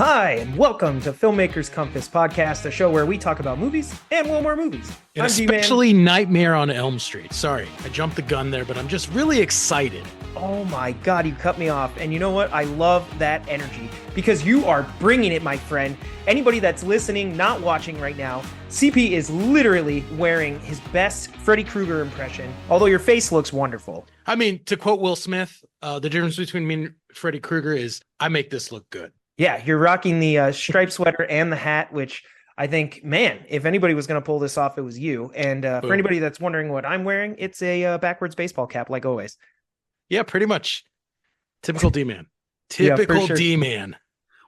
Hi, and welcome to Filmmakers Compass Podcast, a show where we talk about movies and more movies. And especially Nightmare on Elm Street. Sorry, I jumped the gun there, but I'm just really excited. Oh my God, you cut me off. And you know what? I love that energy because you are bringing it, my friend. Anybody that's listening, not watching right now, CP is literally wearing his best Freddy Krueger impression, although your face looks wonderful. I mean, to quote Will Smith, the difference between me and Freddy Krueger is I make this look good. Yeah, you're rocking the striped sweater and the hat, which I think, man, if anybody was going to pull this off, it was you. And for anybody that's wondering what I'm wearing, it's a backwards baseball cap, like always. Yeah, pretty much. Typical D-man. Typical sure. D-man.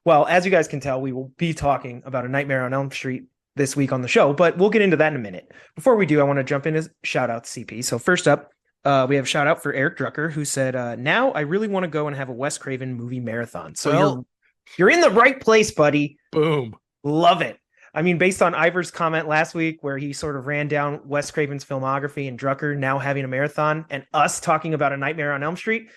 Well, as you guys can tell, we will be talking about A Nightmare on Elm Street this week on the show, but we'll get into that in a minute. Before we do, I want to jump into shout out to CP. So first up, we have a shout out for Eric Drucker, who said, now I really want to go and have a Wes Craven movie marathon. So you're in the right place, buddy. Boom. Love it. I mean, based on Ivor's comment last week where he sort of ran down Wes Craven's filmography and Drucker now having a marathon and us talking about A Nightmare on Elm Street,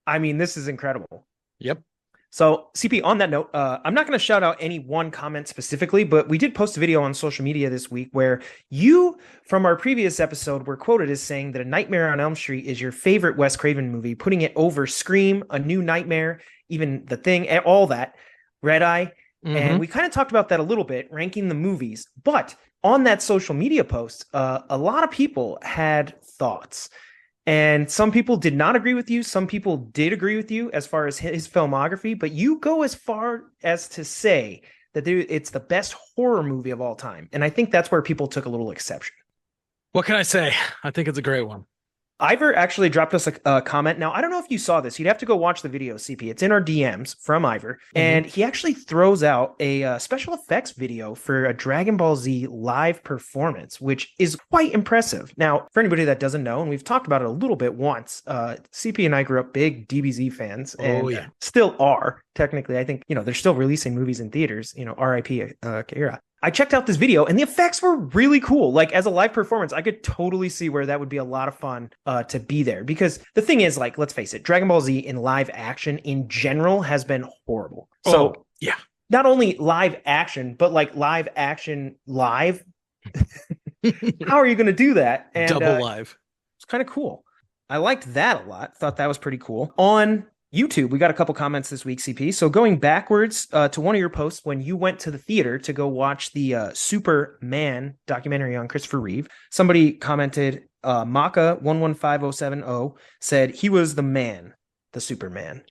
I mean, this is incredible. Yep. So, CP, on that note, I'm not going to shout out any one comment specifically, but we did post a video on social media this week where you, from our previous episode, were quoted as saying that A Nightmare on Elm Street is your favorite Wes Craven movie, putting it over Scream, A New Nightmare, even The Thing, all that, Red Eye. Mm-hmm. And we kind of talked about that a little bit, ranking the movies. But on that social media post, a lot of people had thoughts. And some people did not agree with you. Some people did agree with you as far as his filmography. But you go as far as to say that it's the best horror movie of all time. And I think that's where people took a little exception. What can I say? I think it's a great one. Ivor actually dropped us a comment. Now, I don't know if you saw this. You'd have to go watch the video, CP. It's in our DMs from Ivor. Mm-hmm. And he actually throws out a special effects video for a Dragon Ball Z live performance, which is quite impressive. Now, for anybody that doesn't know, and we've talked about it a little bit once, CP and I grew up big DBZ fans and still are, technically. I think, they're still releasing movies in theaters, RIP Akira. I checked out this video and the effects were really cool. Like as a live performance, I could totally see where that would be a lot of fun to be there. Because the thing is, like, let's face it, Dragon Ball Z in live action in general has been horrible. So yeah, not only live action, but like live action live. How are you going to do that? And, double live. It's kind of cool. I liked that a lot. Thought that was pretty cool. On YouTube, we got a couple comments this week, CP. So going backwards to one of your posts when you went to the theater to go watch the Superman documentary on Christopher Reeve, somebody commented, Maka115070 said he was the man, the Superman.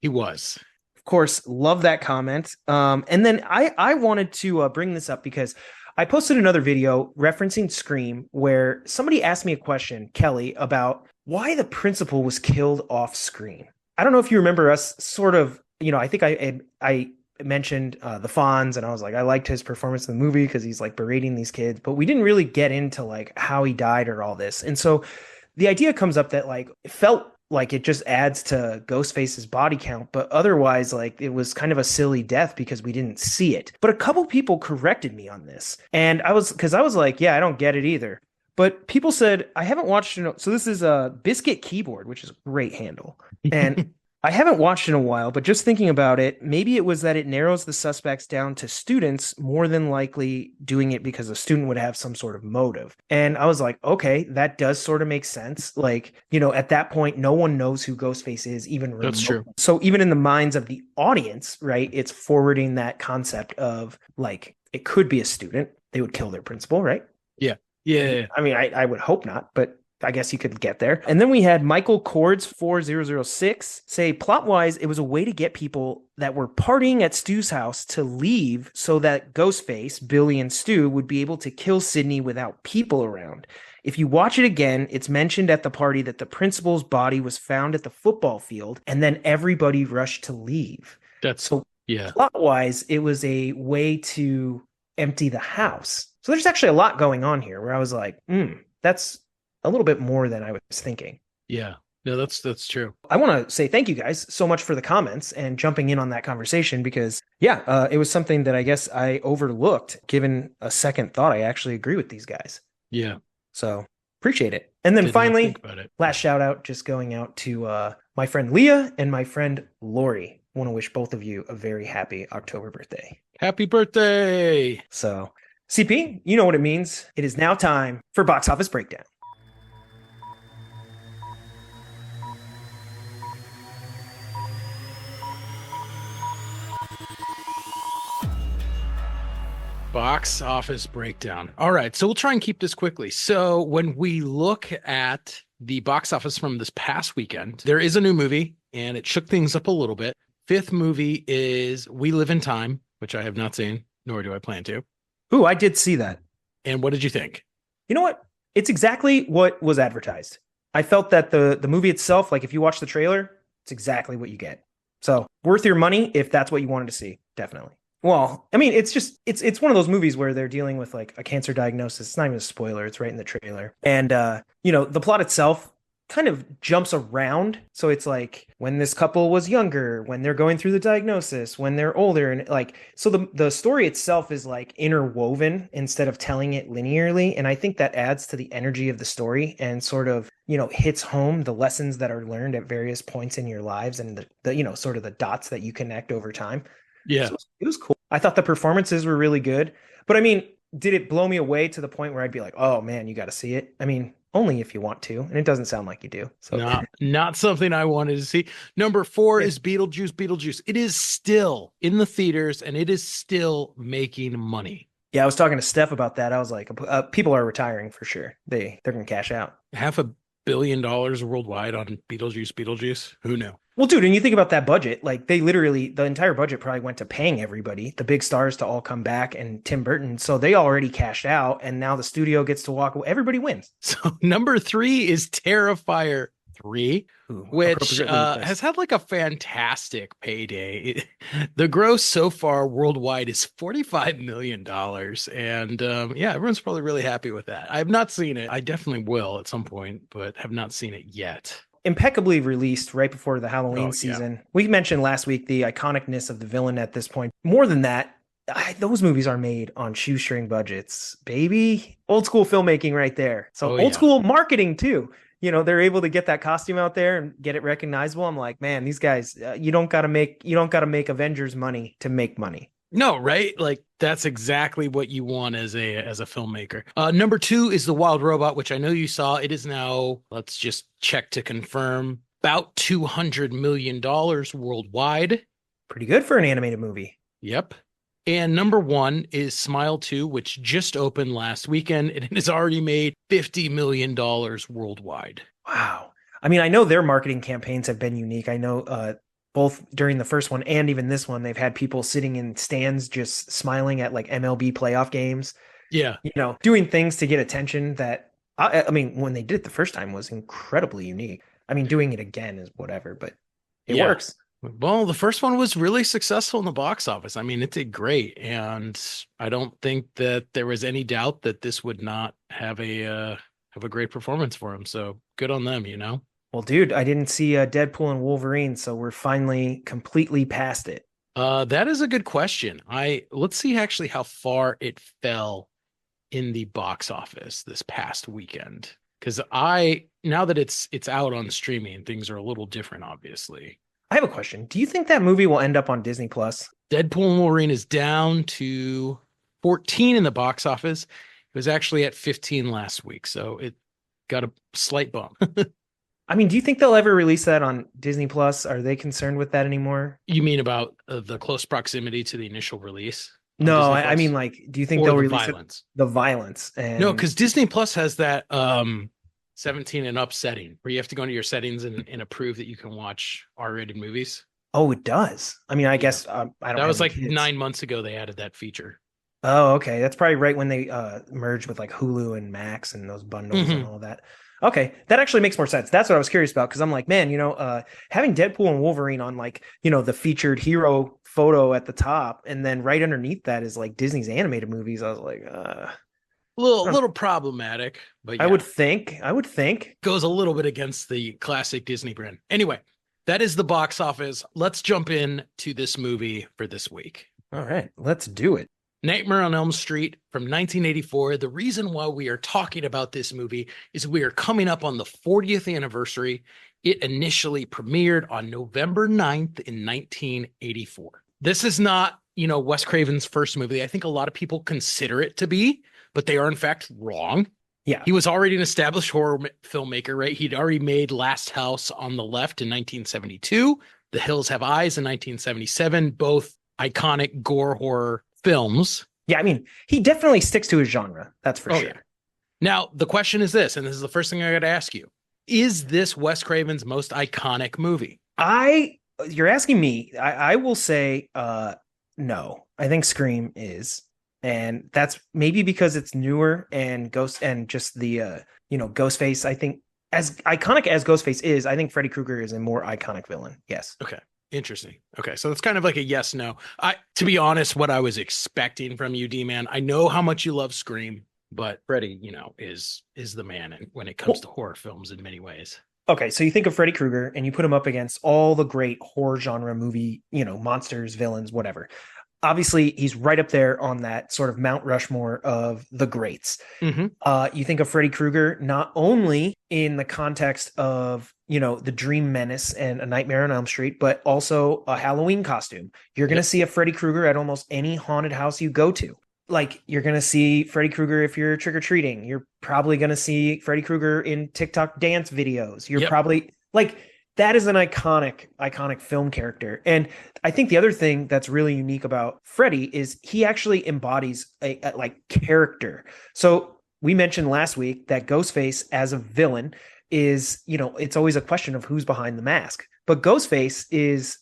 He was. Of course, love that comment. And then I wanted to bring this up because I posted another video referencing Scream where somebody asked me a question, Kelly, about why the principal was killed off screen. I don't know if you remember us sort of, I think I mentioned the Fonz and I was like, I liked his performance in the movie because he's like berating these kids, but we didn't really get into like how he died or all this. And so the idea comes up that like it felt like it just adds to Ghostface's body count, but otherwise like it was kind of a silly death because we didn't see it. But a couple people corrected me on this. And I was like, yeah, I don't get it either. But people said, I haven't watched it. So this is a Biscuit Keyboard, which is a great handle. And I haven't watched in a while, but just thinking about it, maybe it was that it narrows the suspects down to students more than likely doing it because a student would have some sort of motive. And I was like, okay, that does sort of make sense. Like, at that point, no one knows who Ghostface is, even remotely. That's true. So even in the minds of the audience, right, it's forwarding that concept of like, it could be a student. They would kill their principal, right? Yeah. Yeah. I mean, I would hope not, but I guess you could get there. And then we had Michael Cords 4006 say, plot-wise, it was a way to get people that were partying at Stu's house to leave so that Ghostface, Billy, and Stu would be able to kill Sidney without people around. If you watch it again, it's mentioned at the party that the principal's body was found at the football field, and then everybody rushed to leave. Plot-wise, it was a way to empty the house. So there's actually a lot going on here where I was like, that's a little bit more than I was thinking. Yeah, no, that's true. I want to say thank you guys so much for the comments and jumping in on that conversation because, it was something that I guess I overlooked. Given a second thought, I actually agree with these guys. Yeah. So appreciate it. And then finally, last shout out just going out to my friend Leah and my friend Lori. want to wish both of you a very happy October birthday. Happy birthday. So, CP, you know what it means. It is now time for Box Office Breakdown. Box office breakdown. All right, so we'll try and keep this quickly. So when we look at the box office from this past weekend, there is a new movie, and it shook things up a little bit. Fifth movie is We Live in Time, which I have not seen, nor do I plan to. Ooh, I did see that. And what did you think? You know what? It's exactly what was advertised. I felt that the movie itself, like if you watch the trailer, it's exactly what you get. So worth your money if that's what you wanted to see, definitely. Well, I mean, it's one of those movies where they're dealing with like a cancer diagnosis. It's not even a spoiler. It's right in the trailer. And, the plot itself kind of jumps around. So it's like when this couple was younger, when they're going through the diagnosis, when they're older. And like, so the story itself is like interwoven instead of telling it linearly. And I think that adds to the energy of the story and sort of, hits home the lessons that are learned at various points in your lives and the sort of the dots that you connect over time. Yeah. So it was cool. I thought the performances were really good. But I mean, did it blow me away to the point where I'd be like, oh man, you got to see it? I mean, only if you want to. And it doesn't sound like you do. So not something I wanted to see. Number 4 is Beetlejuice. Beetlejuice. It is still in the theaters and it is still making money. Yeah, I was talking to Steph about that. I was like, people are retiring for sure. They're going to cash out. $500 million worldwide on Beetlejuice. Who knew? Well, dude, and you think about that budget, like the entire budget probably went to paying everybody, the big stars to all come back and Tim Burton. So they already cashed out and now the studio gets to walk away. Everybody wins. So number 3 is Terrifier 3, which has had like a fantastic payday. The gross so far worldwide is $45 million. And everyone's probably really happy with that. I have not seen it. I definitely will at some point, but have not seen it yet. Impeccably released right before the Halloween season. Yeah. We mentioned last week the iconicness of the villain at this point. More than that, those movies are made on shoestring budgets, baby. Old school filmmaking right there. So old school marketing too. They're able to get that costume out there and get it recognizable. I'm like, man, these guys, you don't got to make Avengers money to make money. No, right? Like that's exactly what you want as a filmmaker. Number 2 is The Wild Robot, which I know you saw. It is now, let's just check to confirm, about $200 million worldwide. Pretty good for an animated movie. Yep. And number 1 is Smile 2, which just opened last weekend, and it has already made $50 million worldwide. Wow. I mean, I know their marketing campaigns have been unique. I know both during the first one and even this one, they've had people sitting in stands just smiling at like MLB playoff games. Yeah. Doing things to get attention that, I mean, when they did it the first time was incredibly unique. I mean, doing it again is whatever, but it works. Well, the first one was really successful in the box office. I mean, it did great. And I don't think that there was any doubt that this would not have a great performance for him. So good on them, Well, dude, I didn't see Deadpool and Wolverine, so we're finally completely past it. That is a good question. Let's see actually how far it fell in the box office this past weekend. Because now that it's out on streaming, things are a little different, obviously. I have a question. Do you think that movie will end up on Disney Plus? Deadpool and Wolverine is down to 14 in the box office. It was actually at 15 last week, so it got a slight bump. I mean, do you think they'll ever release that on Disney Plus? Are they concerned with that anymore? You mean about the close proximity to the initial release? No, I mean, like, do you think they'll release the violence? No, because Disney Plus has that 17 and up setting where you have to go into your settings and approve that you can watch R-rated movies. Oh, it does. I mean, I guess I don't. That was like kids. 9 months ago. They added that feature. Oh, okay. That's probably right when they merged with like Hulu and Max and those bundles and all that. Okay, that actually makes more sense. That's what I was curious about because I'm like, man, having Deadpool and Wolverine on like, the featured hero photo at the top, and then right underneath that is like Disney's animated movies. I was like, a little problematic, but yeah. I would think goes a little bit against the classic Disney brand. Anyway, that is the box office. Let's jump in to this movie for this week. All right, let's do it. Nightmare on Elm Street from 1984. The reason why we are talking about this movie is we are coming up on the 40th anniversary. It initially premiered on November 9th in 1984. This is not, Wes Craven's first movie. I think a lot of people consider it to be, but they are in fact wrong. Yeah. He was already an established horror filmmaker, right? He'd already made Last House on the Left in 1972, The Hills Have Eyes in 1977, both iconic gore horror films. Yeah, I mean, he definitely sticks to his genre. That's for sure. Yeah. Now, the question is this, and this is the first thing I got to ask you. Is this Wes Craven's most iconic movie? You're asking me. I will say no. I think Scream is. And that's maybe because it's newer and just the Ghostface. I think as iconic as Ghostface is, I think Freddy Krueger is a more iconic villain. Yes. Okay. Interesting. Okay. So it's kind of like a yes, no. To be honest, what I was expecting from you, D-Man, I know how much you love Scream, but Freddy, is the man when it comes to horror films in many ways. Okay, so you think of Freddy Krueger and you put him up against all the great horror genre movie, monsters, villains, whatever. Obviously, he's right up there on that sort of Mount Rushmore of the greats. Mm-hmm. You think of Freddy Krueger not only in the context of, the Dream Menace and A Nightmare on Elm Street, but also a Halloween costume. You're going to see a Freddy Krueger at almost any haunted house you go to. Like, you're going to see Freddy Krueger if you're trick-or-treating. You're probably going to see Freddy Krueger in TikTok dance videos. You're probably like... That is an iconic film character. And I think the other thing that's really unique about Freddy is he actually embodies a character. So we mentioned last week that Ghostface as a villain is, it's always a question of who's behind the mask. But Ghostface is,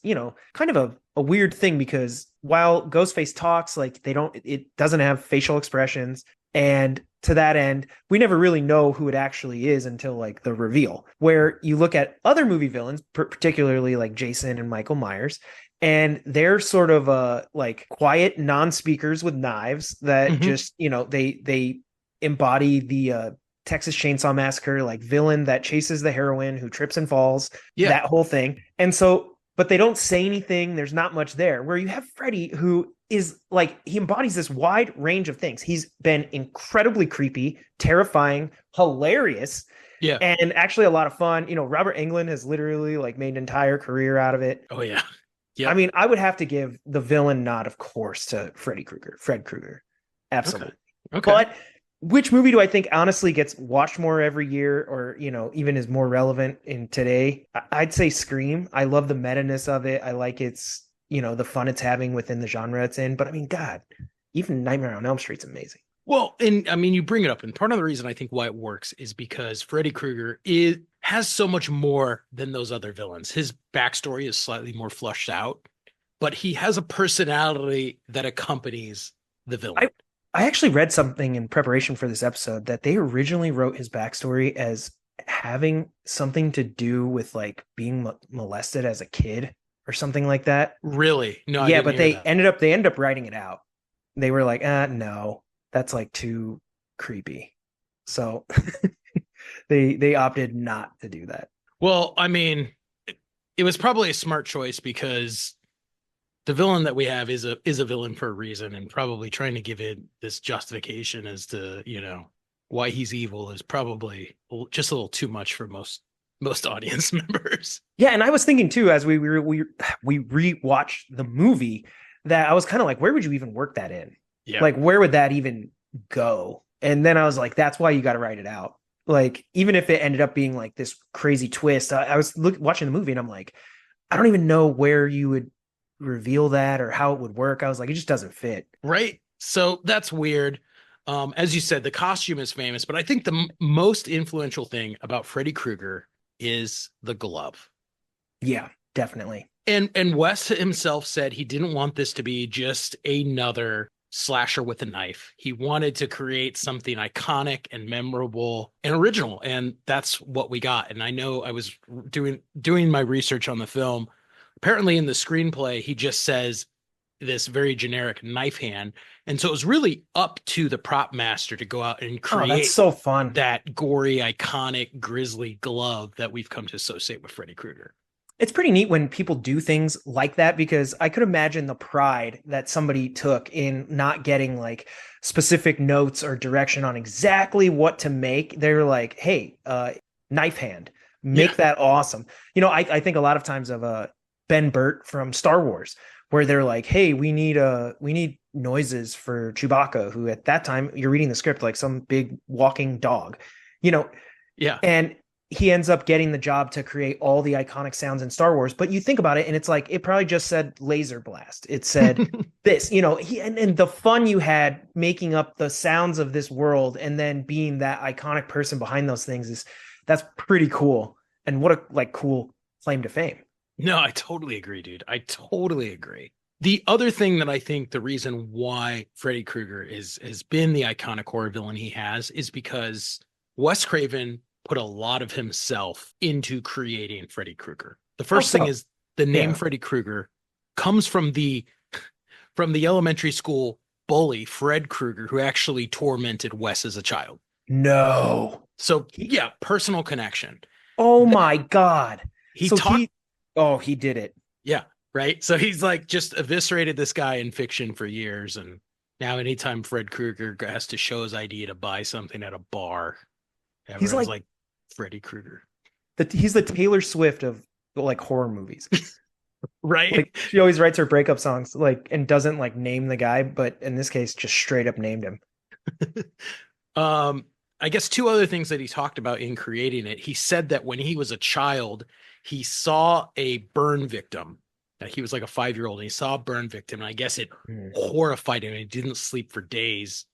kind of a weird thing because while Ghostface talks, it doesn't have facial expressions. And to that end, we never really know who it actually is until the reveal, where you look at other movie villains, particularly like Jason and Michael Myers, and they're sort of quiet non-speakers with knives that just, they embody the Texas Chainsaw Massacre, villain that chases the heroine who trips and falls, that whole thing. And so, but they don't say anything. There's not much there, where you have Freddy, who is he embodies this wide range of things. He's been incredibly creepy, terrifying, hilarious, and actually a lot of fun. Robert Englund has literally made an entire career out of it. Oh yeah. Yeah. I mean, I would have to give the villain nod, of course, to Fred Krueger. Absolutely. Okay. But which movie do I think honestly gets watched more every year, or even is more relevant in today? I'd say Scream. I love the meta-ness of it. I like its the fun it's having within the genre it's in. But I mean, God, even Nightmare on Elm Street's amazing. Well, and I mean, you bring it up, and part of the reason I think why it works is because Freddy Krueger has so much more than those other villains. His backstory is slightly more fleshed out, but he has a personality that accompanies the villain. I actually read something in preparation for this episode that they originally wrote his backstory as having something to do with being molested as a kid or something like that. Really? No. Yeah, but they ended up writing it out. They were like, no, that's too creepy. So they opted not to do that. Well, I mean, it was probably a smart choice because the villain that we have is a villain for a reason, and probably trying to give it this justification as to, why he's evil is probably just a little too much for most audience members. Yeah, and I was thinking too, as we rewatched the movie, that I was kind of like, where would you even work that in? Yeah. Where would that even go? And then I was like, that's why you got to write it out. Even if it ended up being this crazy twist, I was watching the movie and I'm like, I don't even know where you would reveal that or how it would work. I was like, it just doesn't fit. Right. So that's weird. As you said, the costume is famous, but I think the most influential thing about Freddy Krueger is the glove. Yeah, definitely. And Wes himself said he didn't want this to be just another slasher with a knife. He wanted to create something iconic and memorable and original, and that's what we got. And I know I was doing my research on the film. Apparently in the screenplay, he just says this very generic knife hand. And so it was really up to the prop master to go out and create that's so fun. That gory, iconic, grisly glove that we've come to associate with Freddy Krueger. it's pretty neat when people do things like that, because I could imagine the pride that somebody took in not getting like specific notes or direction on exactly what to make. They were like, hey, knife hand, Yeah. make that awesome. I think a lot of times of Ben Burt from Star Wars, where they're like, hey, we need noises for Chewbacca, who at that time you're reading the script like some big walking dog, you know, Yeah. and he ends up getting the job to create all the iconic sounds in Star Wars. But you think about it, and it's like it probably just said laser blast. It said this, and the fun you had making up the sounds of this world and then being that iconic person behind those things that's pretty cool. And what a like cool claim to fame. No, I totally agree, dude. I totally agree. The other thing that I think the reason why Freddy Krueger has been the iconic horror villain he has is because Wes Craven put a lot of himself into creating Freddy Krueger. The first thing is the name Yeah. Freddy Krueger comes from the elementary school bully Fred Krueger, who actually tormented Wes as a child. No. So yeah, personal connection. Oh my God. He So talked. he did it. Yeah, right. So he's like just eviscerated this guy in fiction for years, and now anytime Fred Krueger has to show his ID to buy something at a bar, He's everyone's like Freddy Krueger. He's the Taylor Swift of like horror movies. Right. Like she always writes her breakup songs like and doesn't like name the guy, but in this case just straight up named him. I guess two other things that he talked about in creating it. He said that when he was a child, he saw a burn victim. He was like a 5-year-old and he saw a burn victim. And I guess it horrified him. He didn't sleep for days,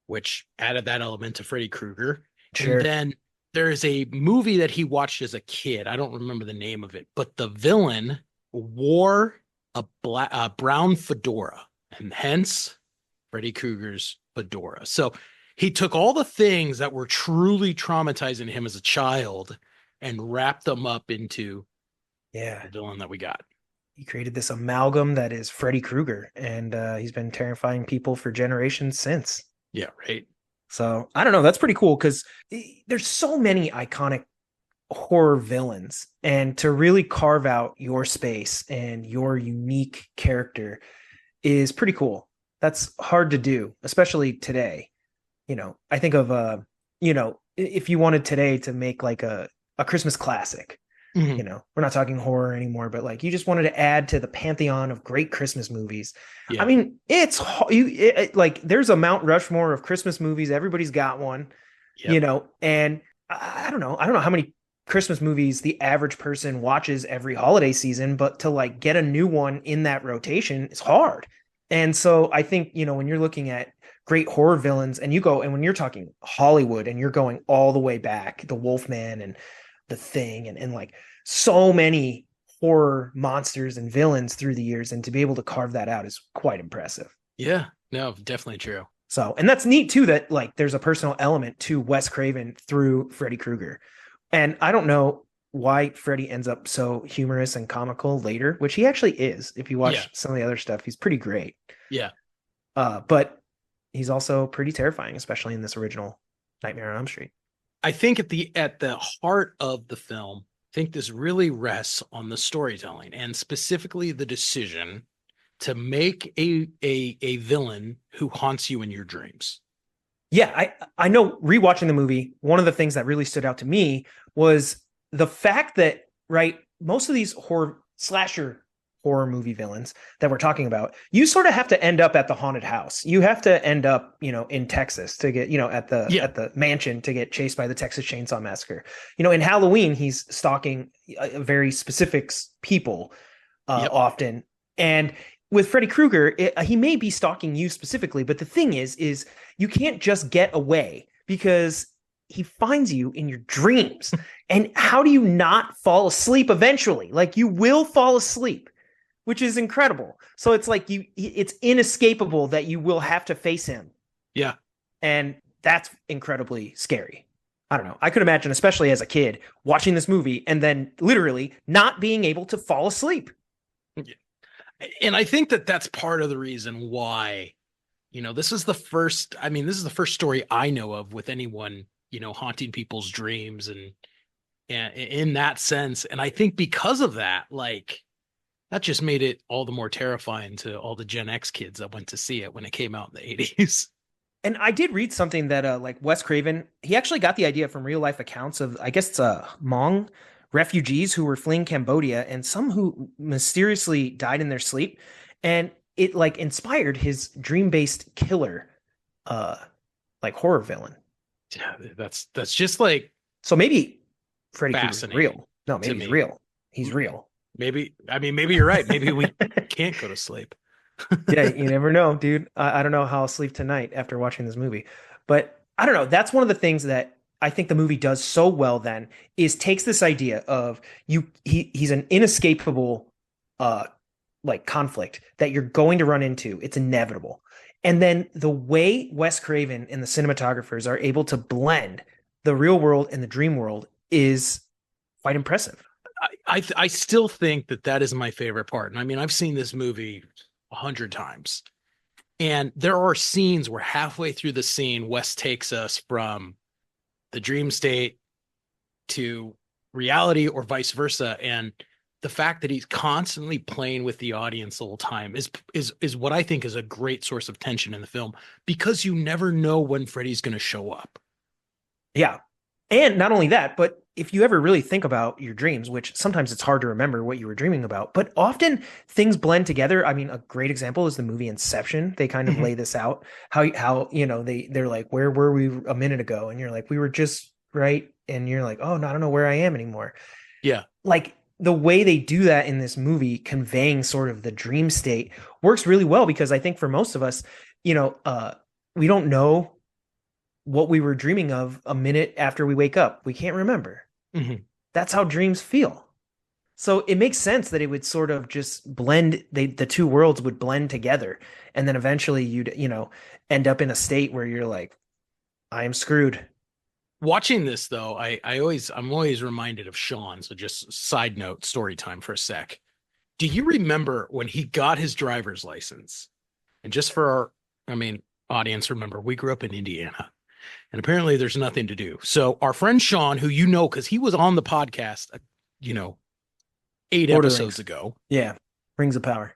which added that element to Freddy Krueger. Sure. And then there's a movie that he watched as a kid. I don't remember the name of it, but the villain wore a brown fedora, and hence Freddy Krueger's fedora. So he took all the things that were truly traumatizing him as a child and wrapped them up into the villain that we got. He created this amalgam that is Freddy Krueger, and he's been terrifying people for generations since. Yeah, right. So I don't know. That's pretty cool because there's so many iconic horror villains, and to really carve out your space and your unique character is pretty cool. That's hard to do, especially today. I think of if you wanted today to make like a Christmas classic, we're not talking horror anymore, but like you just wanted to add to the pantheon of great Christmas movies. Yeah. I mean, like there's a Mount Rushmore of Christmas movies. Everybody's got one, and I don't know how many Christmas movies the average person watches every holiday season, but to like get a new one in that rotation is hard. And so I think, when you're looking at great horror villains and when you're talking Hollywood and you're going all the way back, the Wolfman and the Thing and like so many horror monsters and villains through the years, and to be able to carve that out is quite impressive. Yeah, no, definitely true. So, and that's neat too, that like there's a personal element to Wes Craven through Freddy Krueger. And I don't know why Freddy ends up so humorous and comical later, which he actually is. If you watch some of the other stuff, he's pretty great. Yeah. But he's also pretty terrifying, especially in this original Nightmare on Elm Street. I think at the heart of the film, I think this really rests on the storytelling and specifically the decision to make a villain who haunts you in your dreams. Yeah, I know rewatching the movie, one of the things that really stood out to me was the fact that, right, most of these slasher horror movie villains that we're talking about, you sort of have to end up at the haunted house. You have to end up, in Texas to get, at the mansion to get chased by the Texas Chainsaw Massacre. In Halloween, he's stalking very specific people often. And with Freddy Krueger, he may be stalking you specifically, but the thing is you can't just get away because he finds you in your dreams. And how do you not fall asleep eventually? Like you will fall asleep, which is incredible. So it's like it's inescapable that you will have to face him. Yeah. And that's incredibly scary. I don't know. I could imagine, especially as a kid, watching this movie and then literally not being able to fall asleep. And I think that's part of the reason why, this is the first story I know of with anyone, haunting people's dreams and and in that sense. And I think because of that, like that just made it all the more terrifying to all the Gen X kids that went to see it when it came out in the 80s. And I did read something that like Wes Craven, he actually got the idea from real life accounts of, I guess it's Hmong refugees who were fleeing Cambodia and some who mysteriously died in their sleep. And it like inspired his dream-based killer uh like horror villain. Yeah, that's just like So maybe Freddy Krueger's fascinating real. No, to maybe he's me. real. He's real. Maybe, I mean, maybe you're right. Maybe we can't go to sleep. Yeah, you never know, dude. I don't know how I'll sleep tonight after watching this movie. But I don't know. That's one of the things that I think the movie does so well then is takes this idea of he's an inescapable uh like conflict that you're going to run into. It's inevitable. And then the way Wes Craven and the cinematographers are able to blend the real world and the dream world is quite impressive. I still think that is my favorite part. And I mean, I've seen this movie 100 times. And there are scenes where halfway through the scene, Wes takes us from the dream state to reality or vice versa. And the fact that he's constantly playing with the audience the whole time is what I think is a great source of tension in the film, because you never know when Freddy's going to show up. Yeah. And not only that, but if you ever really think about your dreams, which sometimes it's hard to remember what you were dreaming about, but often things blend together. I mean, a great example is the movie Inception. They kind of lay this out how you know they're like, where were we a minute ago? And you're like, we were just right, and you're like, oh no, I don't know where I am anymore. Yeah, like the way they do that in this movie, conveying sort of the dream state, works really well, because I think for most of us, we don't know what we were dreaming of a minute after we wake up. We can't remember. Mm-hmm. That's how dreams feel. So it makes sense that it would sort of just blend, the two worlds would blend together. And then eventually you'd, end up in a state where you're like, I am screwed. Watching this though, I'm always reminded of Sean. So just side note, story time for a sec. Do you remember when he got his driver's license? And just for our, audience, remember, we grew up in Indiana. And apparently there's nothing to do. So our friend Sean, who because he was on the podcast, 8 episodes ago. Yeah. Rings of Power.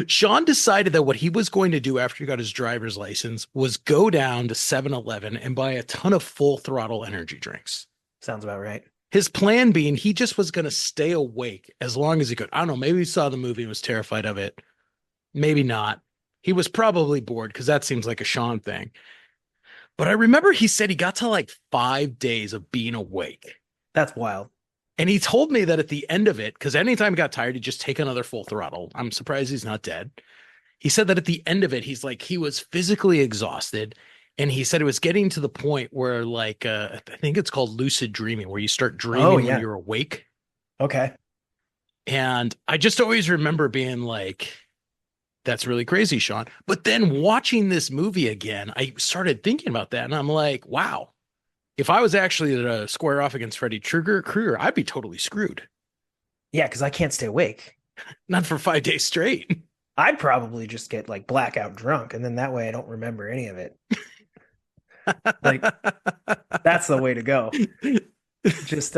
Sean decided that what he was going to do after he got his driver's license was go down to 7-Eleven and buy a ton of full throttle energy drinks. Sounds about right. His plan being he just was going to stay awake as long as he could. I don't know. Maybe he saw the movie and was terrified of it. Maybe not. He was probably bored, because that seems like a Sean thing. But I remember he said he got to like 5 days of being awake. That's wild. And he told me that at the end of it, because anytime he got tired, he'd just take another full throttle. I'm surprised he's not dead. He said that at the end of it, he's like, he was physically exhausted. And he said it was getting to the point where like, I think it's called lucid dreaming, where you start dreaming when you're awake. Okay. And I just always remember being like, that's really crazy, Sean. But then watching this movie again, I started thinking about that. And I'm like, wow, if I was actually to square off against Freddy Krueger, I'd be totally screwed. Yeah, because I can't stay awake. Not for 5 days straight. I'd probably just get like blackout drunk, and then that way I don't remember any of it. Like, that's the way to go. Just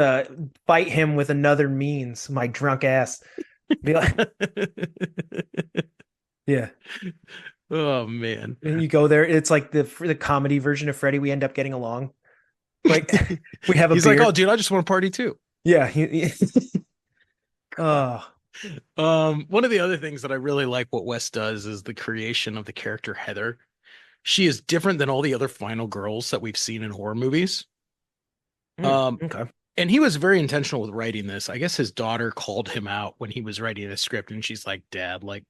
fight him with another means, my drunk ass. Be like, yeah. Oh man. And you go there, it's like the comedy version of Freddy. We end up getting along. Like we have a He's beard. like, oh dude, I just want to party too. Yeah. Oh. One of the other things that I really like what Wes does is the creation of the character Heather. She is different than all the other final girls that we've seen in horror movies. Okay. And he was very intentional with writing this. I guess his daughter called him out when he was writing the script, and she's like, Dad, like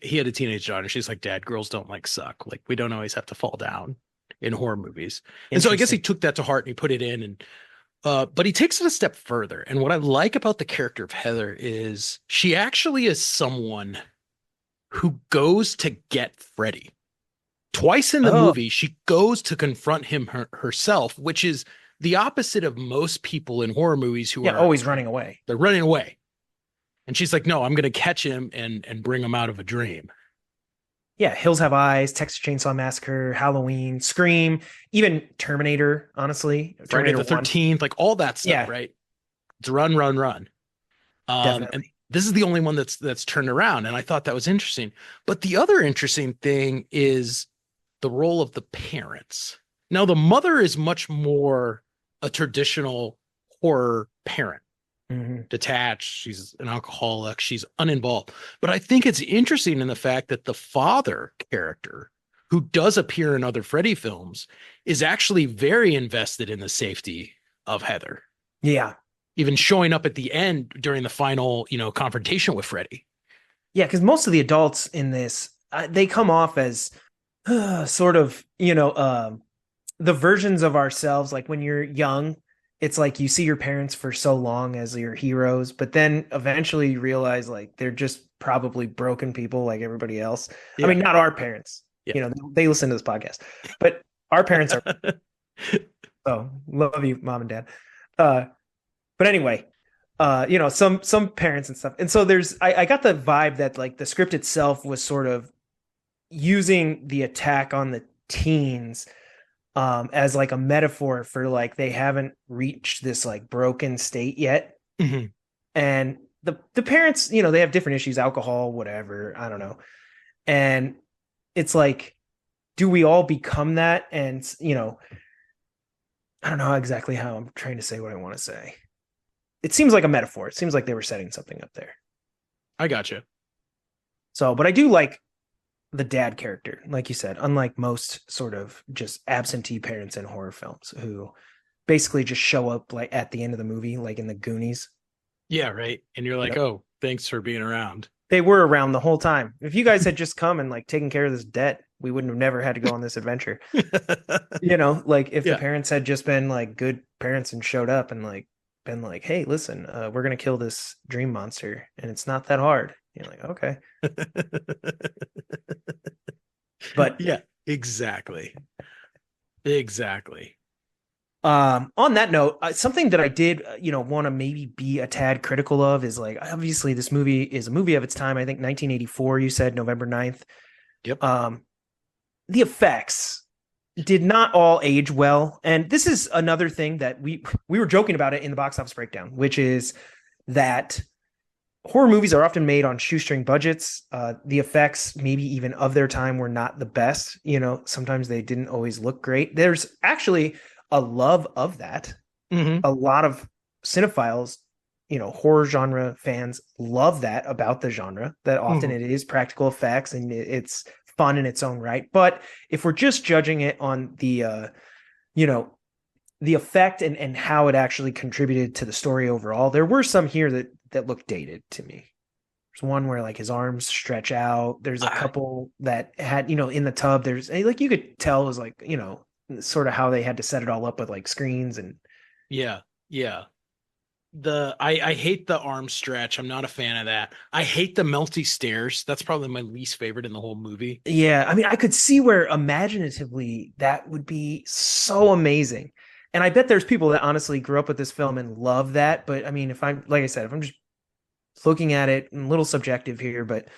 he had a teenage daughter. She's like, Dad, girls don't like suck. Like, we don't always have to fall down in horror movies. And so I guess he took that to heart and he put it in. And but he takes it a step further. And what I like about the character of Heather is she actually is someone who goes to get Freddy. Twice in the movie, she goes to confront him herself, which is the opposite of most people in horror movies who are always running away. They're running away. And she's like, no, I'm going to catch him and bring him out of a dream. Yeah, Hills Have Eyes, Texas Chainsaw Massacre, Halloween, Scream, even Terminator, honestly. Friday Terminator the 1. 13th, like all that stuff, Yeah, right? It's run, run, run. And definitely. this is the only one that's turned around, and I thought that was interesting. But the other interesting thing is the role of the parents. Now, the mother is much more a traditional horror parent, Hmm. detached. She's an alcoholic. She's uninvolved. But I think it's interesting in the fact that the father character, who does appear in other Freddy films, is actually very invested in the safety of Heather, Yeah. even showing up at the end during the final, confrontation with Freddy. Yeah, because most of the adults in this, they come off as sort of, the versions of ourselves. Like when you're young, it's like you see your parents for so long as your heroes, but then eventually you realize like they're just probably broken people like everybody else. I Yeah. mean, not our parents, Yeah. they listen to this podcast, but our parents are, so love you, mom and dad. Uh, but anyway, some parents and stuff. And so I got the vibe that like the script itself was sort of using the attack on the teens as like a metaphor for like they haven't reached this like broken state yet. Mm-hmm. And the parents, they have different issues, alcohol, whatever, I don't know. And it's like, do we all become that? And I don't know exactly how I'm trying to say what I want to say. It seems like a metaphor. It seems like they were setting something up there. I gotcha. So, but I do like the dad character, like you said, unlike most sort of just absentee parents in horror films who basically just show up like at the end of the movie, like in the Goonies. Yeah, right. And you're like, Yep. oh, thanks for being around. They were around the whole time. If you guys had just come and like taken care of this debt, we wouldn't have never had to go on this adventure. Like if the Yeah. parents had just been like good parents and showed up and like been like, hey, listen, we're gonna kill this dream monster and it's not that hard. You're like, okay. But Yeah, exactly. Exactly. on that note, something that I did, want to maybe be a tad critical of is like, obviously, this movie is a movie of its time. I think 1984, you said November 9th. Yep. The effects did not all age well. And this is another thing that we were joking about it in the box office breakdown, which is that horror movies are often made on shoestring budgets. The effects, maybe even of their time, were not the best. Sometimes they didn't always look great. There's actually a love of that. Mm-hmm. A lot of cinephiles, horror genre fans love that about the genre, that often Mm-hmm. it is practical effects and it's fun in its own right. But if we're just judging it on you know, the effect and how it actually contributed to the story overall, there were some here that looked dated to me. There's one where like his arms stretch out. There's a couple that had, in the tub, there's like you could tell it was like, sort of how they had to set it all up with like screens and Yeah. Yeah. I hate the arm stretch. I'm not a fan of that. I hate the melty stairs. That's probably my least favorite in the whole movie. yeah, I mean, I could see where imaginatively that would be so amazing. And I bet there's people that honestly grew up with this film and love that. But I mean, if I'm, like I said, if I'm just looking at it, I'm a little subjective here, but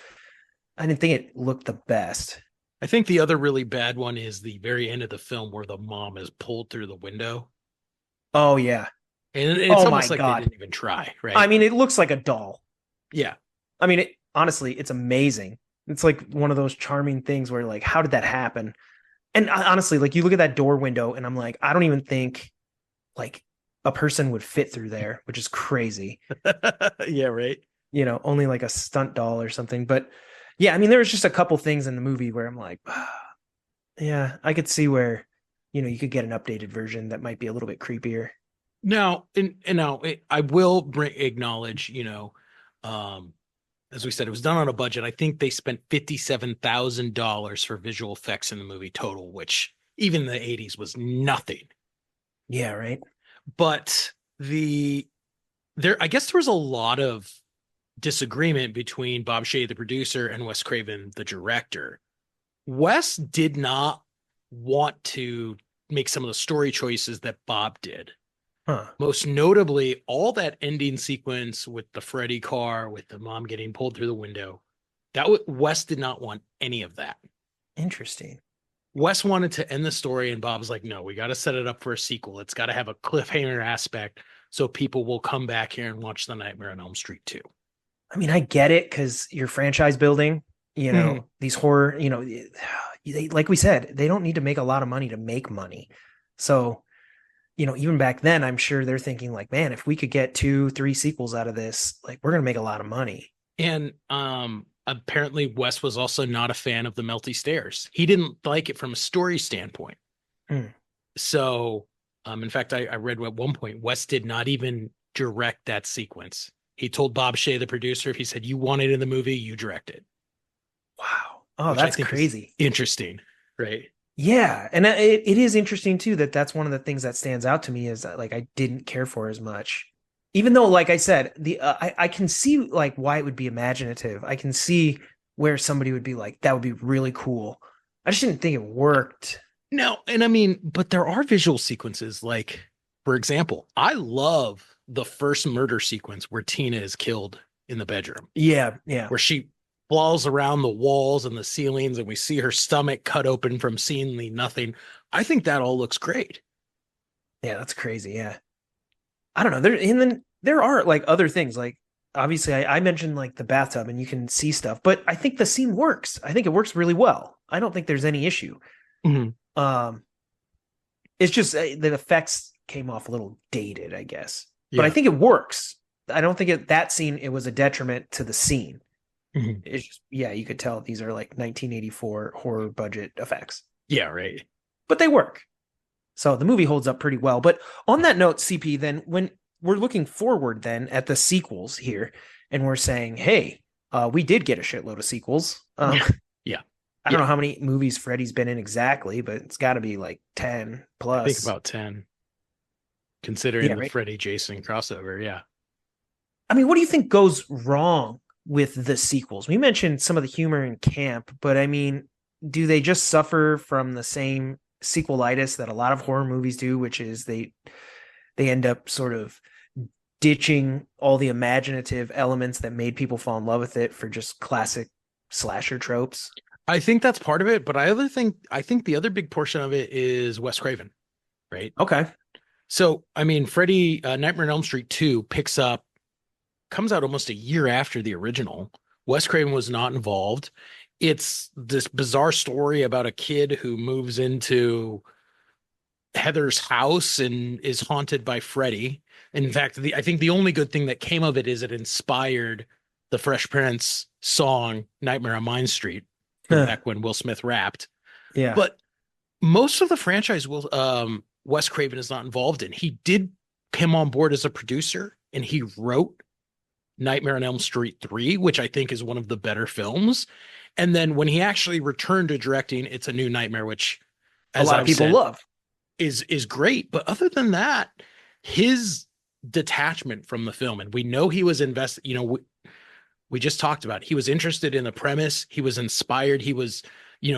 I didn't think it looked the best. I think the other really bad one is the very end of the film where the mom is pulled through the window. Oh, yeah. And it's Oh, my almost like they God. didn't even try, I right? mean, it looks like a doll. Yeah. I mean, honestly, it's amazing. It's like one of those charming things where, like, how did that happen? And honestly, like, you look at that door window, and I'm like, I don't even think like a person would fit through there, which is crazy. Yeah, right. Only like a stunt doll or something. But yeah, I mean, there was just a couple things in the movie where I'm like, yeah, I could see where, you could get an updated version that might be a little bit creepier. Now, and now I will acknowledge, as we said, it was done on a budget. I think they spent $57,000 for visual effects in the movie total, which even in the 80s was nothing. Yeah, right. But I guess there was a lot of disagreement between Bob Shaye, the producer, and Wes Craven, the director. Wes did not want to make some of the story choices that Bob did. Huh. Most notably, all that ending sequence with the Freddy car, with the mom getting pulled through the window. Wes did not want any of that. Interesting. Wes wanted to end the story, and Bob's like, no, we got to set it up for a sequel. It's got to have a cliffhanger aspect so people will come back here and watch The Nightmare on Elm Street 2. I mean, I get it because you're franchise building, these horror, like we said, they don't need to make a lot of money to make money. So, even back then, I'm sure they're thinking like, man, if we could get 2-3 sequels out of this, like we're going to make a lot of money. And apparently Wes was also not a fan of the melty stairs. He didn't like it from a story standpoint. So, in fact, I read at one point, Wes did not even direct that sequence. He told Bob Shea, the producer, he said, you want it in the movie, you direct it. Wow. Oh, that's crazy. Interesting, right? Yeah. And it is interesting too, that's one of the things that stands out to me is that like, I didn't care for as much, even though, like I said, I can see like why it would be imaginative. I can see where somebody would be like, that would be really cool. I just didn't think it worked. No. And I mean, but there are visual sequences. Like, for example, I love the first murder sequence where Tina is killed in the bedroom. Yeah. Yeah. Where she falls around the walls and the ceilings and we see her stomach cut open from seemingly nothing. I think that all looks great. Yeah, that's crazy. Yeah. I don't know. There are like other things. Like obviously I mentioned like the bathtub and you can see stuff, but I think the scene works. I think it works really well. I don't think there's any issue. It's just the effects came off a little dated, I guess. But I think it works. I don't think that scene, it was a detriment to the scene. It's just, you could tell these are like 1984 horror budget effects. Yeah, right. But they work. So the movie holds up pretty well. But on that note, CP, then when we're looking forward then at the sequels here, and we're saying, hey, we did get a shitload of sequels. Yeah. I don't know how many movies Freddy's been in exactly, but it's got to be like 10 plus. I think about 10. Considering the Freddy Jason crossover, yeah. I mean, what do you think goes wrong with the sequels? We mentioned some of the humor in camp, but I mean, do they just suffer from the same sequelitis that a lot of horror movies do, which is they end up sort of ditching all the imaginative elements that made people fall in love with it for just classic slasher tropes? I think that's part of it, but I think the other big portion of it is Wes Craven, right? Okay. So, I mean, Freddy, Nightmare on Elm Street 2 comes out almost a year after the original. Wes Craven was not involved. It's this bizarre story about a kid who moves into Heather's house and is haunted by Freddy. In fact, I think the only good thing that came of it is it inspired the Fresh Prince song Nightmare on Elm Street back when Will Smith rapped. Yeah. But most of the franchise Wes Craven is not involved in. He did come on board as a producer and he wrote Nightmare on Elm Street 3, which I think is one of the better films. And then when he actually returned to directing It's a New Nightmare, which a lot of people love, is great. But other than that, his detachment from the film, and we know he was invested, we just talked about it. He was interested in the premise. He was inspired. He was,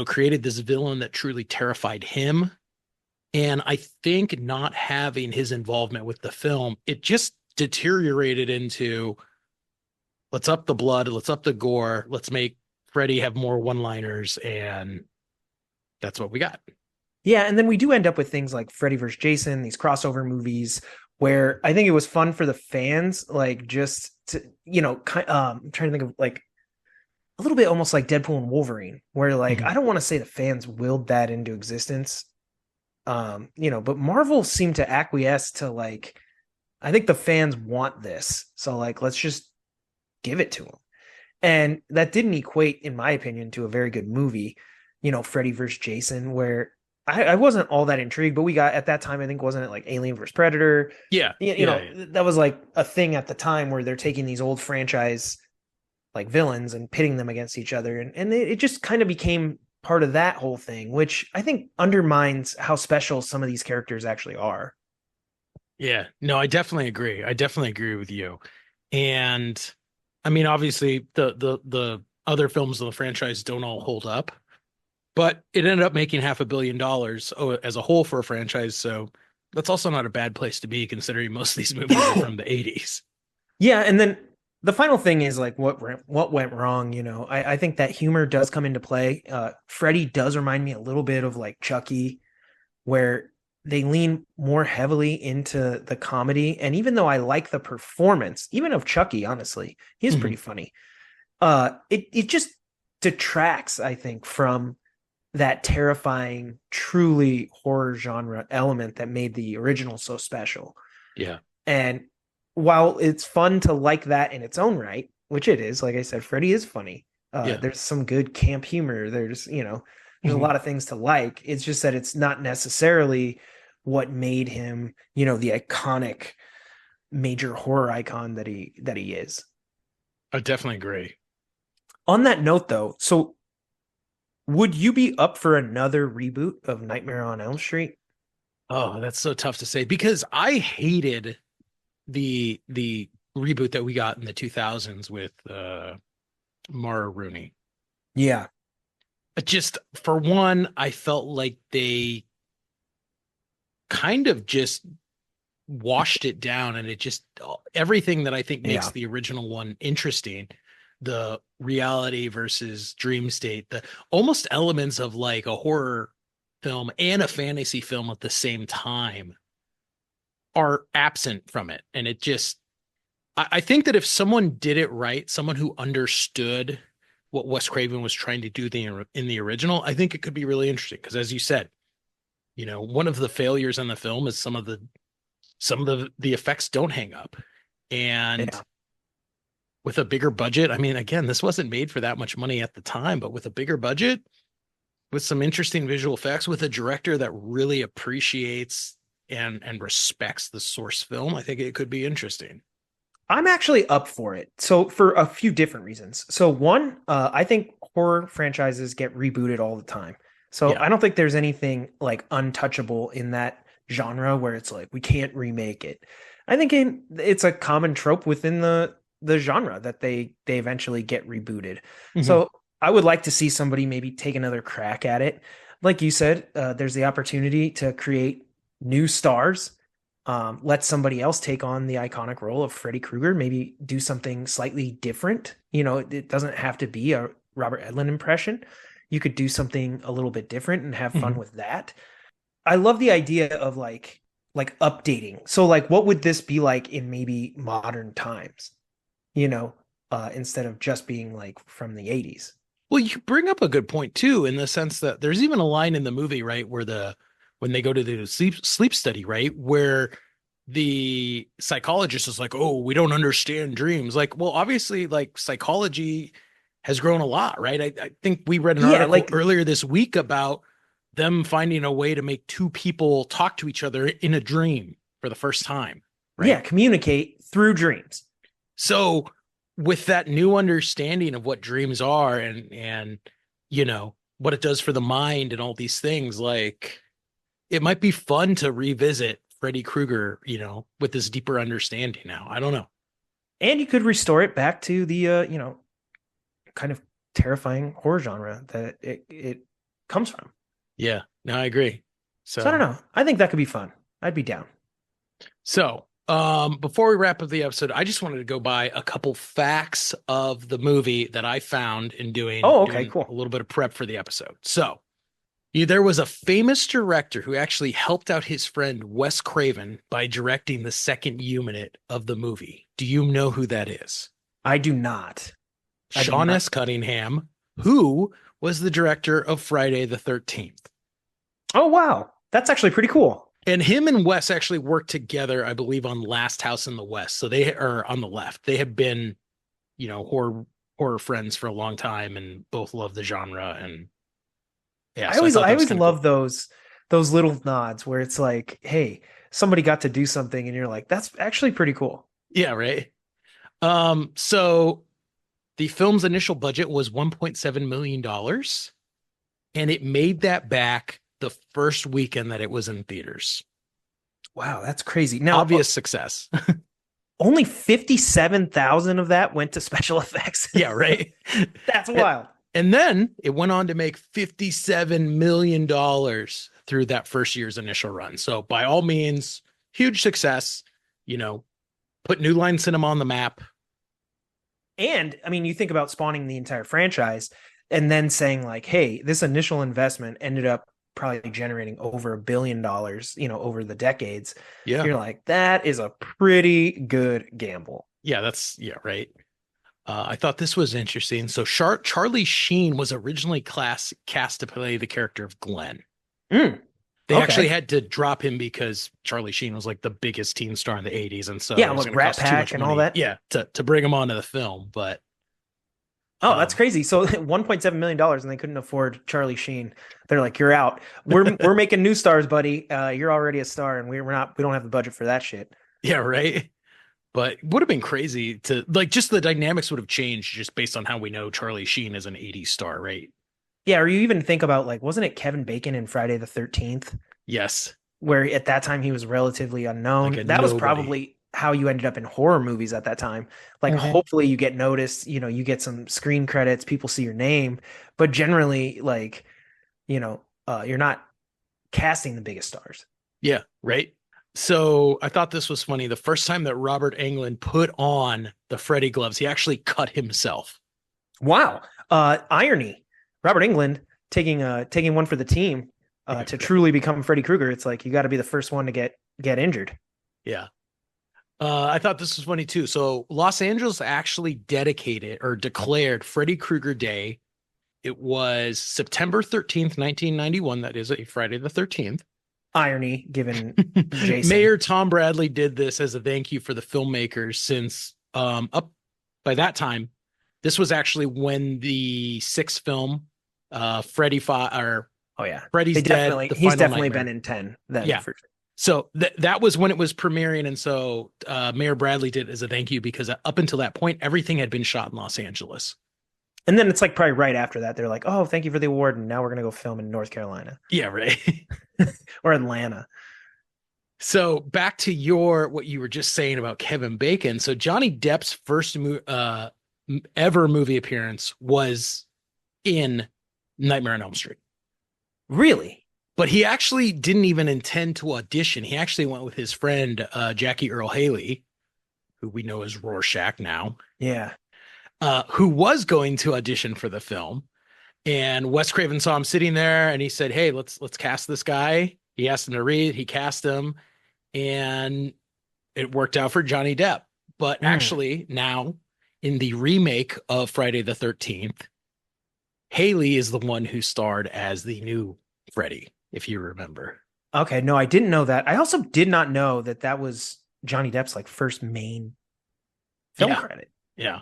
created this villain that truly terrified him. And I think not having his involvement with the film, it just deteriorated into let's up the blood, let's up the gore, let's make Freddy have more one-liners, and that's what we got. Yeah, and then we do end up with things like Freddy vs. Jason, these crossover movies, where I think it was fun for the fans, like just to, I'm trying to think of like a little bit almost like Deadpool and Wolverine, where like, I don't want to say the fans willed that into existence, but Marvel seemed to acquiesce to like, I think the fans want this. So like, let's just give it to them. And that didn't equate, in my opinion, to a very good movie, Freddy vs. Jason, where I wasn't all that intrigued, but we got at that time, I think, wasn't it like Alien vs. Predator? Yeah. That was like a thing at the time where they're taking these old franchise like villains and pitting them against each other. And it just kind of became part of that whole thing, which I think undermines how special some of these characters actually are. Yeah, no, I definitely agree. I definitely agree with you. And I mean, obviously the other films of the franchise don't all hold up, but it ended up making $500 million as a whole for a franchise. So that's also not a bad place to be considering most of these movies are from the 80s. Yeah. And then The final thing is like what went wrong. I think that humor does come into play. Freddy does remind me a little bit of like Chucky, where they lean more heavily into the comedy. And even though I like the performance, even of Chucky, honestly, he's pretty funny. It just detracts, I think, from that terrifying, truly horror genre element that made the original so special. Yeah. And while it's fun to like that in its own right, which it is, like I said, Freddy is funny. Yeah. There's some good camp humor. There's a lot of things to like. It's just that it's not necessarily what made him, the iconic major horror icon that he is. I definitely agree. On that note, though, so would you be up for another reboot of Nightmare on Elm Street? Oh, that's so tough to say because I hated the reboot that we got in the 2000s with Mara Rooney. Yeah. Just for one, I felt like they kind of just washed it down, and it just everything that I think makes the original one interesting, the reality versus dream state, the almost elements of like a horror film and a fantasy film at the same time are absent from it. And it just, I think that if someone did it right, someone who understood what Wes Craven was trying to do in the original, I think it could be really interesting. Because as you said, one of the failures in the film is some of the effects don't hang up. And with a bigger budget, I mean, again, this wasn't made for that much money at the time, but with a bigger budget, with some interesting visual effects, with a director that really appreciates and respects the source film, I think it could be interesting. I'm actually up for it. So for a few different reasons. So one, I think horror franchises get rebooted all the time. So I don't think there's anything like untouchable in that genre where it's like we can't remake it. I think it's a common trope within the genre that they eventually get rebooted. So I would like to see somebody maybe take another crack at it. Like you said, there's the opportunity to create new stars. Let somebody else take on the iconic role of Freddy Krueger, maybe do something slightly different. It doesn't have to be a Robert Englund impression. You could do something a little bit different and have fun with that. I love the idea of like updating. So like, what would this be like in maybe modern times? Instead of just being like from the 80s. Well, you bring up a good point too, in the sense that there's even a line in the movie, right, where when they go to the sleep study, right, where the psychologist is like, "Oh, we don't understand dreams." Like, well, obviously, like psychology has grown a lot, right? I think we read an article earlier this week about them finding a way to make two people talk to each other in a dream for the first time, right? Yeah, communicate through dreams. So with that new understanding of what dreams are and what it does for the mind and all these things, like it might be fun to revisit Freddy Krueger, with this deeper understanding now. I don't know. And you could restore it back to the kind of terrifying horror genre that it comes from. Yeah, no, I agree. So I don't know. I think that could be fun. I'd be down. So before we wrap up the episode, I just wanted to go by a couple facts of the movie that I found in doing, cool. A little bit of prep for the episode. So there was a famous director who actually helped out his friend Wes Craven by directing the second unit of the movie. Do you know who that is? I do not. Sean S. Cunningham, who was the director of Friday the 13th. Oh, wow. That's actually pretty cool. And him and Wes actually worked together, I believe, on Last House in the West. So they are on the left. They have been, horror friends for a long time and both love the genre. And yeah, I always love cool. those little nods where it's like, hey, somebody got to do something and you're like, that's actually pretty cool. Yeah, right. So the film's initial budget was $1.7 million, and it made that back the first weekend that it was in theaters. Wow, that's crazy. Now, obvious success. Only 57,000 of that went to special effects. Yeah, right. That's wild. And then it went on to make $57 million through that first year's initial run. So by all means, huge success, put New Line Cinema on the map. And I mean, you think about spawning the entire franchise and then saying like, hey, this initial investment ended up probably generating over $1 billion, over the decades. Yeah. You're like, that is a pretty good gamble. Yeah, right. I thought this was interesting. So Charlie Sheen was originally cast to play the character of Glenn. They actually had to drop him because Charlie Sheen was like the biggest teen star in the 80s. And so yeah, like Rat Pack and all that. Yeah, to bring him onto the film. But that's crazy. So $1.7 million and they couldn't afford Charlie Sheen. They're like, you're out. We're making new stars, buddy. You're already a star and we don't have the budget for that shit. Yeah, right. But would have been crazy to like just the dynamics would have changed just based on how we know Charlie Sheen is an 80s star, right? Yeah, or you even think about like, wasn't it Kevin Bacon in Friday the 13th? Yes. Where at that time he was relatively unknown. Like that was probably how you ended up in horror movies at that time. Like hopefully you get noticed, you get some screen credits, people see your name, but generally like, you're not casting the biggest stars. Yeah, right. So I thought this was funny. The first time that Robert Englund put on the Freddy gloves, he actually cut himself. Wow. Irony. Robert Englund taking one for the team to truly become Freddy Krueger. It's like you got to be the first one to get injured. Yeah. I thought this was funny too. So Los Angeles actually dedicated or declared Freddy Krueger Day. It was September 13th, 1991. That is a Friday the 13th. Irony given Jason. Mayor Tom Bradley did this as a thank you for the filmmakers since up by that time. This was actually when the sixth film, Freddy's Dead. He's definitely been in 10 then. Yeah. So that was when it was premiering. And so Mayor Bradley did it as a thank you because up until that point, everything had been shot in Los Angeles. And then it's like probably right after that, they're like, oh, thank you for the award. And now we're going to go film in North Carolina. Yeah, right. Or Atlanta. So back to what you were just saying about Kevin Bacon. So Johnny Depp's first ever movie appearance was in Nightmare on Elm Street. Really? But he actually didn't even intend to audition. He actually went with his friend, Jackie Earle Haley, who we know as Rorschach now. Yeah. Who was going to audition for the film. And Wes Craven saw him sitting there and he said, hey, let's cast this guy. He asked him to read. He cast him and it worked out for Johnny Depp. But actually now in the remake of Friday the 13th, Haley is the one who starred as the new Freddy, if you remember. Okay. No, I didn't know that. I also did not know that was Johnny Depp's like first main film credit. Yeah.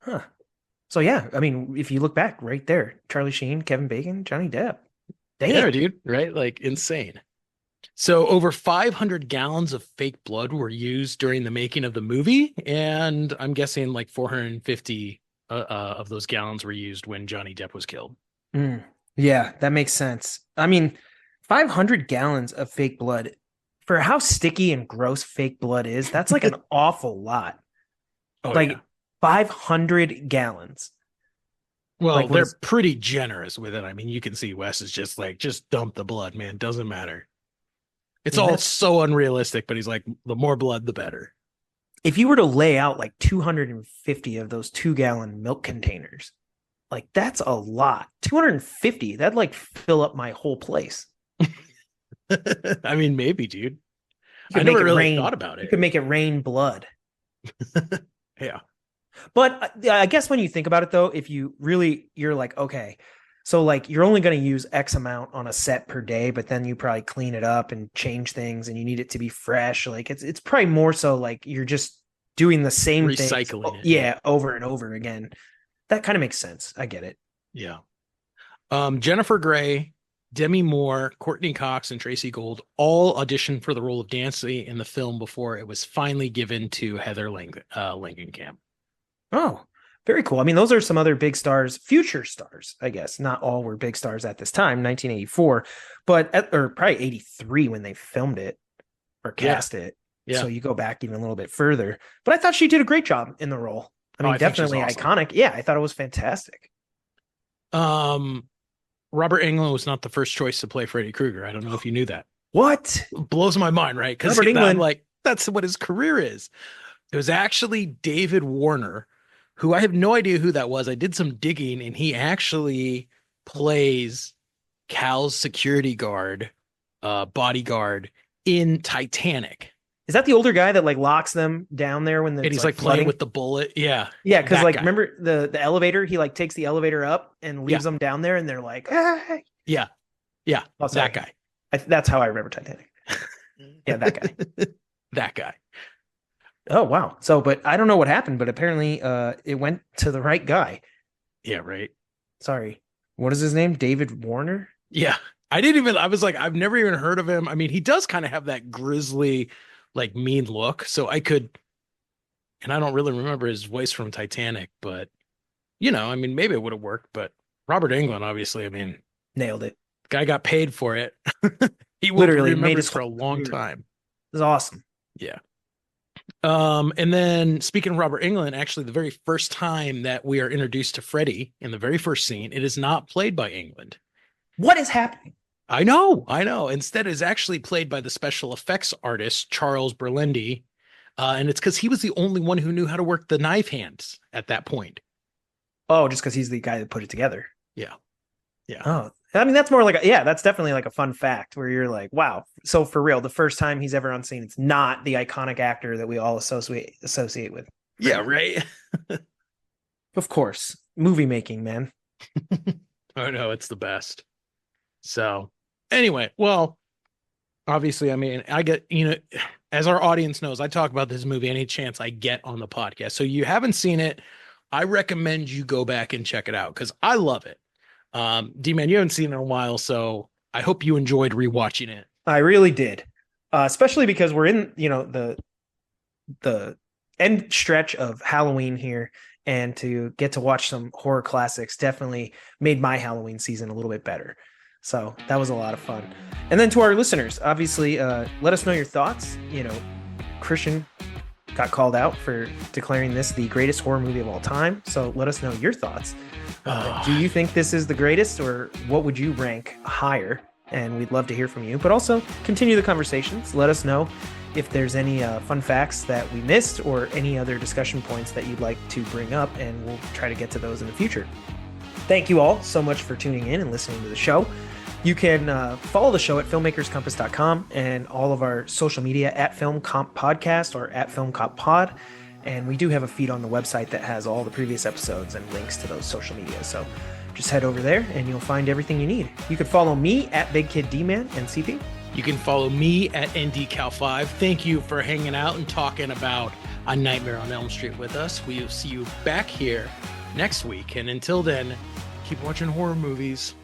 Huh. So yeah, I mean, if you look back right there, Charlie Sheen, Kevin Bacon, Johnny Depp. Damn. Yeah, dude, right? Like insane. So over 500 gallons of fake blood were used during the making of the movie. And I'm guessing like 450 of those gallons were used when Johnny Depp was killed. Yeah, that makes sense. I mean, 500 gallons of fake blood for how sticky and gross fake blood is. That's like an awful lot. 500 gallons. Well, like, they're pretty generous with it. I mean, you can see Wes is just like, just dump the blood, man. Doesn't matter. It's all so unrealistic, but he's like, the more blood, the better. If you were to lay out like 250 of those 2-gallon milk containers, like that's a lot. 250, that'd like fill up my whole place. I mean, maybe, dude. I never really thought about it. You could make it rain blood. Yeah. But I guess when you think about it, though, if you're like, okay, so like you're only going to use X amount on a set per day, but then you probably clean it up and change things and you need it to be fresh. Like it's probably more so like you're just doing the same thing. Recycling it. Yeah, over and over again. That kind of makes sense. I get it. Yeah. Jennifer Grey, Demi Moore, Courtney Cox, and Tracy Gold all auditioned for the role of Dancy in the film before it was finally given to Heather Langenkamp. Oh, very cool. I mean, those are some other big stars, future stars, I guess. Not all were big stars at this time, 1984, or probably 83 when they filmed it or cast it. Yeah. So you go back even a little bit further. But I thought she did a great job in the role. I mean, definitely iconic. Yeah, I thought it was fantastic. Robert Englund was not the first choice to play Freddy Krueger. I don't know if you knew that. What? It blows my mind, right? Because I'm like, that's what his career is. It was actually David Warner, who I have no idea who that was. I did some digging, and he actually plays Cal's security guard, bodyguard in Titanic. Is that the older guy that like locks them down there when And he's like flooding? playing with the bullet? Yeah. Yeah, because like guy. remember the elevator? He like takes the elevator up and leaves them down there, and they're like, ah. Yeah. Oh, that guy. That's how I remember Titanic. Yeah, that guy. That guy. Oh wow. So, but I don't know what happened, but apparently, it went to the right guy. Yeah. Right. Sorry. What is his name? David Warner? Yeah. I was like, I've never even heard of him. I mean, he does kind of have that grisly, like mean look. So and I don't really remember his voice from Titanic, but I mean, maybe it would have worked, but Robert Englund, obviously, I mean, Nailed it. guy got paid for it. He Literally made made it his for a long time. It was awesome. Yeah. And then speaking of Robert Englund, actually the very first time that we are introduced to Freddy in the very first scene, it is not played by Englund. What is happening? I know. Instead, it's actually played by the special effects artist, Charles Berlendi. And it's because he was the only one who knew how to work the knife hands at that point. Oh, just because he's the guy that put it together. Yeah. Oh, I mean, that's more like that's definitely like a fun fact where you're like, wow. So for real, the first time he's ever on scene, it's not the iconic actor that we all associate with. Yeah, right. Of course. Movie making, man. Oh no, it's the best. So anyway, well, obviously, I mean, I get, as our audience knows, I talk about this movie any chance I get on the podcast. So you haven't seen it, I recommend you go back and check it out because I love it. D-Man, you haven't seen it in a while, so I hope you enjoyed rewatching it. I really did. Especially because we're in, the end stretch of Halloween here, and to get to watch some horror classics definitely made my Halloween season a little bit better. So that was a lot of fun. And then to our listeners, obviously, let us know your thoughts. Christian got called out for declaring this the greatest horror movie of all time. So let us know your thoughts. Do you think this is the greatest, or what would you rank higher? And we'd love to hear from you, but also continue the conversations. Let us know if there's any fun facts that we missed or any other discussion points that you'd like to bring up, and we'll try to get to those in the future. Thank you all so much for tuning in and listening to the show. You can follow the show at filmmakerscompass.com and all of our social media at Film Comp Podcast or at Film Comp Pod. And we do have a feed on the website that has all the previous episodes and links to those social media. So just head over there and you'll find everything you need. You can follow me at Big Kid D-Man and CP. You can follow me at NDCal5. Thank you for hanging out and talking about A Nightmare on Elm Street with us. We'll see you back here next week. And until then, keep watching horror movies.